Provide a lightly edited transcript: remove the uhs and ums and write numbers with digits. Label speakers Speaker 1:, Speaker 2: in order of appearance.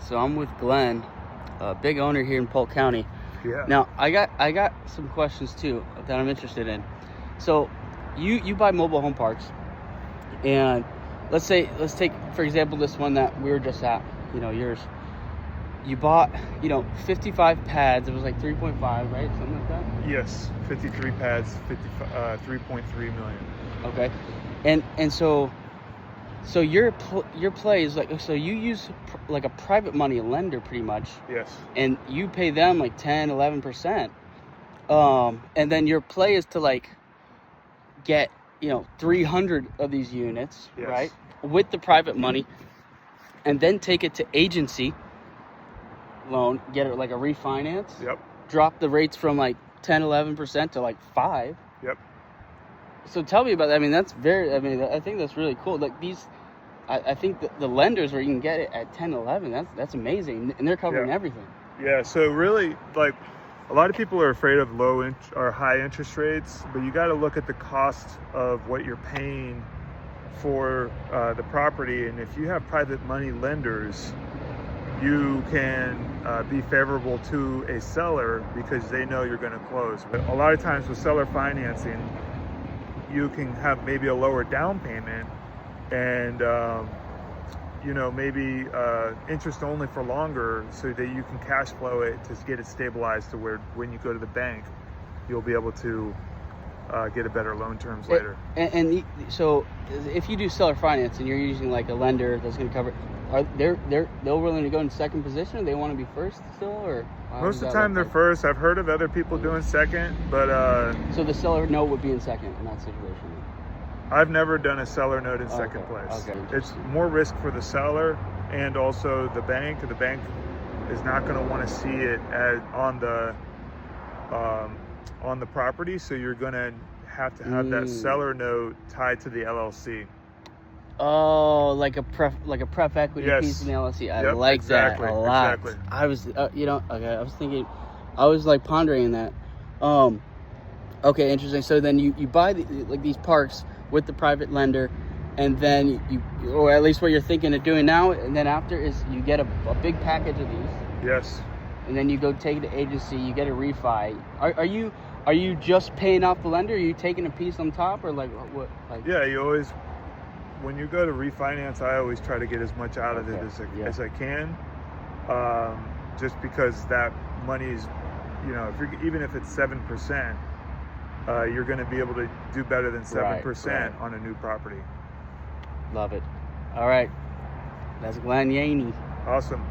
Speaker 1: So I'm with Glenn, a big owner here in Polk County.
Speaker 2: Yeah.
Speaker 1: Now I got some questions too that I'm interested in. So you buy mobile home parks, and let's take for example this one that we were just at. Yours. You bought 55 pads. It was like 3.5, right? Something like that.
Speaker 2: Yes, 53 pads, 3.3 million.
Speaker 1: Okay, and so your play is like, so you use like a private money lender pretty much.
Speaker 2: Yes.
Speaker 1: And you pay them like 10-11%. And then your play is to like get 300 of these units.
Speaker 2: Yes.
Speaker 1: Right, with the private money, and then take it to agency loan, get it like a refinance.
Speaker 2: Yep.
Speaker 1: Drop the rates from like 10-11% to like 5.
Speaker 2: Yep.
Speaker 1: So tell me about that. I think that's really cool. Like I think the lenders where you can get it at 10-11, that's amazing, and they're covering everything.
Speaker 2: Yeah. So really, like, a lot of people are afraid of low or high interest rates, but you got to look at the cost of what you're paying for the property. And if you have private money lenders, you can be favorable to a seller because they know you're going to close. But a lot of times with seller financing, you can have maybe a lower down payment and maybe interest only for longer, so that you can cash flow it to get it stabilized to where when you go to the bank, you'll be able to get a better loan terms later.
Speaker 1: So if you do seller finance and you're using like a lender that's going to cover, they're willing to go in second position, or they want to be first still, or
Speaker 2: most of the time they're first. I've heard of other people doing second, but
Speaker 1: so the seller note would be in second in that situation.
Speaker 2: I've never done a seller note in second place.
Speaker 1: Okay.
Speaker 2: It's more risk for the seller and also the bank. The bank is not going to want to see it on the property, so you're going to have that seller note tied to the LLC.
Speaker 1: Oh, like a pref equity piece in the LLC. I like that a lot.
Speaker 2: Exactly.
Speaker 1: I was, I was thinking, I was like pondering that. Okay, interesting. So then you buy these parks with the private lender, and then or at least what you're thinking of doing now, and then after is you get a big package of these.
Speaker 2: Yes.
Speaker 1: And then you go take it to agency, you get a refi. Are you just paying off the lender? Are you taking a piece on top, or like what? Like,
Speaker 2: yeah, you always, when you go to refinance, I always try to get as much out of it as I can, just because that money is, even if it's 7%, you're going to be able to do better than 7% on a new property.
Speaker 1: Love it. All right, that's Glenn Yaney.
Speaker 2: Awesome.